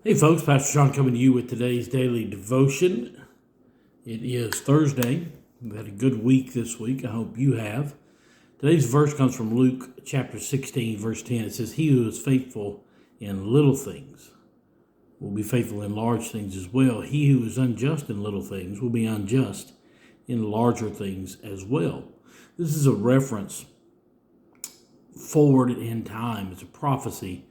Hey folks, Pastor Sean coming to you with today's daily devotion. It is Thursday. We've had a good week this week. I hope you have. Today's verse comes from Luke chapter 16, verse 10. It says, "He who is faithful in little things will be faithful in large things as well. He who is unjust in little things will be unjust in larger things as well." This is a reference forward in time. It's a prophecy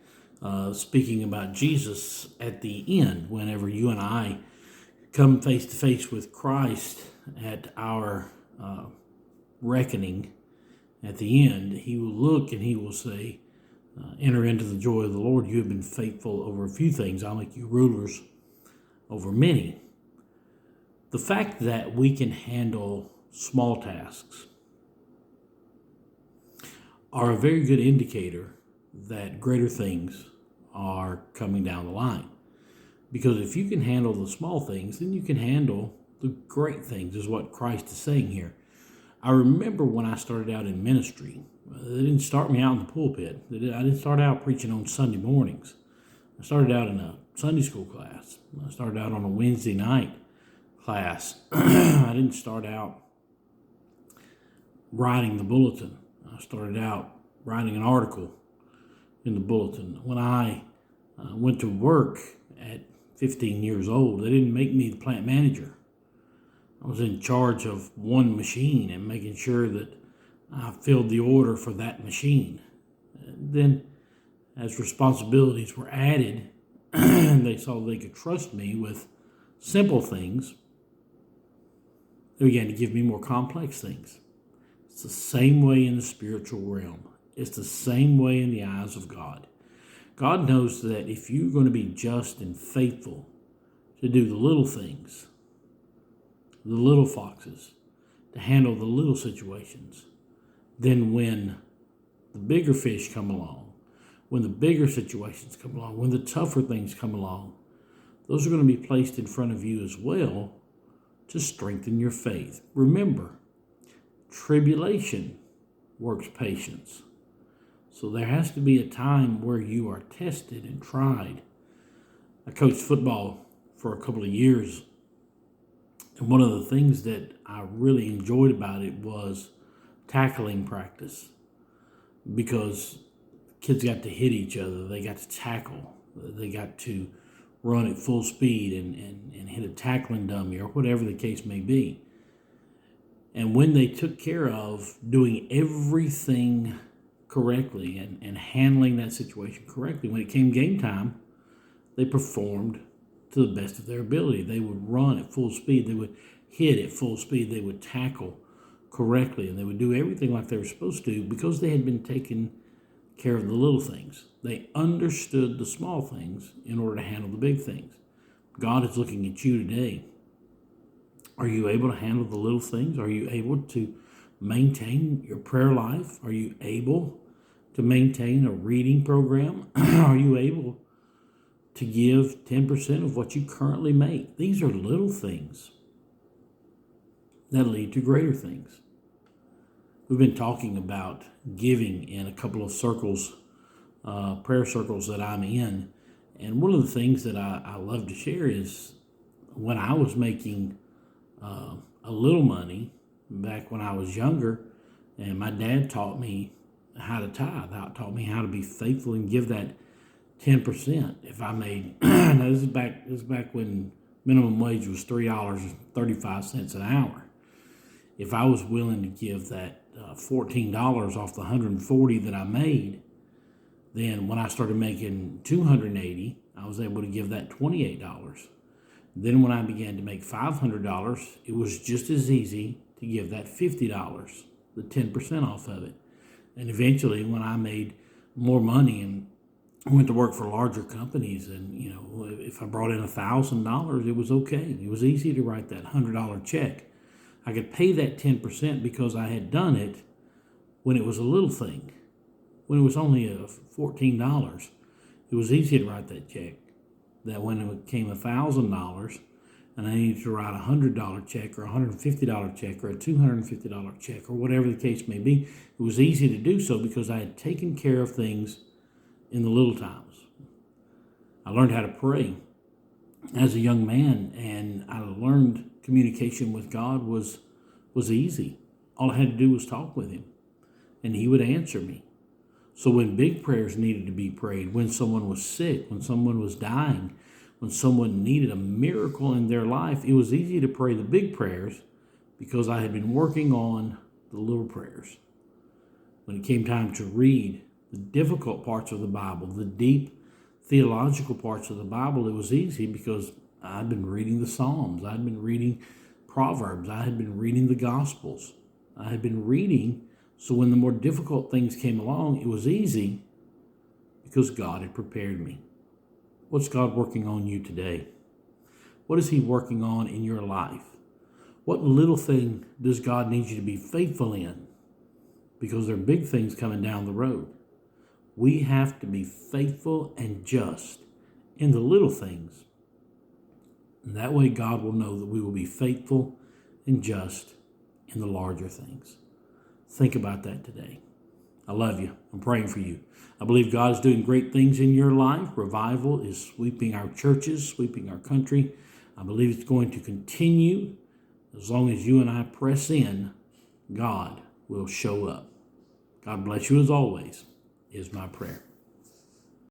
speaking about Jesus at the end, whenever you and I come face to face with Christ at our reckoning at the end. He will look and he will say, "Enter into the joy of the Lord. You have been faithful over a few things. I'll make you rulers over many." The fact that we can handle small tasks are a very good indicator that greater things are coming down the line. Because if you can handle the small things, then you can handle the great things, is what Christ is saying here. I remember when I started out in ministry, they didn't start me out in the pulpit. I didn't start out preaching on Sunday mornings. I started out in a Sunday school class. I started out on a Wednesday night class. I didn't start out writing the bulletin. I started out writing an article in the bulletin. When I went to work at 15 years old, they didn't make me the plant manager. I was in charge of one machine and making sure that I filled the order for that machine. And then, as responsibilities were added, and they saw they could trust me with simple things, they began to give me more complex things. It's the same way in the spiritual realm. It's the same way in the eyes of God. God knows that if you're going to be just and faithful to do the little things, the little foxes, to handle the little situations, then when the bigger fish come along, when the bigger situations come along, when the tougher things come along, those are going to be placed in front of you as well to strengthen your faith. Remember, tribulation works patience. So there has to be a time where you are tested and tried. I coached football for a couple of years, and one of the things that I really enjoyed about it was tackling practice, because kids got to hit each other, they got to tackle, they got to run at full speed and hit a tackling dummy or whatever the case may be. And when they took care of doing everything correctly and handling that situation correctly, when it came game time, they performed to the best of their ability. They would run at full speed, they would hit at full speed, they would tackle correctly, and they would do everything like they were supposed to because they had been taking care of the little things. They understood the small things in order to handle the big things. God is looking at you today. Are you able to handle the little things? Are you able to maintain your prayer life? Are you able to maintain a reading program? Are you able to give 10% of what you currently make? These are little things that lead to greater things. We've been talking about giving in a couple of circles, prayer circles that I'm in. And one of the things that I love to share is when I was making a little money back when I was younger, and my dad taught me how to tithe, taught me how to be faithful and give that 10%. If I made, now this is back when minimum wage was $3.35 an hour. If I was willing to give that $14 off the $140 that I made, then when I started making $280, I was able to give that $28. Then when I began to make $500, it was just as easy to give that $50, the 10% off of it. And eventually when I made more money and went to work for larger companies, and if I brought in $1,000, it was okay. It was easy to write that $100 check. I could pay that 10% because I had done it when it was a little thing. When it was only $14, it was easy to write that check. That when it became $1,000 and I needed to write a $100 check or a $150 check or a $250 check or whatever the case may be, it was easy to do so because I had taken care of things in the little times. I learned how to pray as a young man, and I learned communication with God was easy. All I had to do was talk with him, and he would answer me. So when big prayers needed to be prayed, when someone was sick, when someone was dying, when someone needed a miracle in their life, it was easy to pray the big prayers because I had been working on the little prayers. When it came time to read the difficult parts of the Bible, the deep theological parts of the Bible, it was easy because I'd been reading the Psalms, I'd been reading Proverbs, I had been reading the Gospels. I had been reading, so when the more difficult things came along, it was easy because God had prepared me. What's God working on you today? What is he working on in your life? What little thing does God need you to be faithful in? Because there are big things coming down the road. We have to be faithful and just in the little things. And that way God will know that we will be faithful and just in the larger things. Think about that today. I love you. I'm praying for you. I believe God is doing great things in your life. Revival is sweeping our churches, sweeping our country. I believe it's going to continue. As long as you and I press in, God will show up. God bless you as always, is my prayer.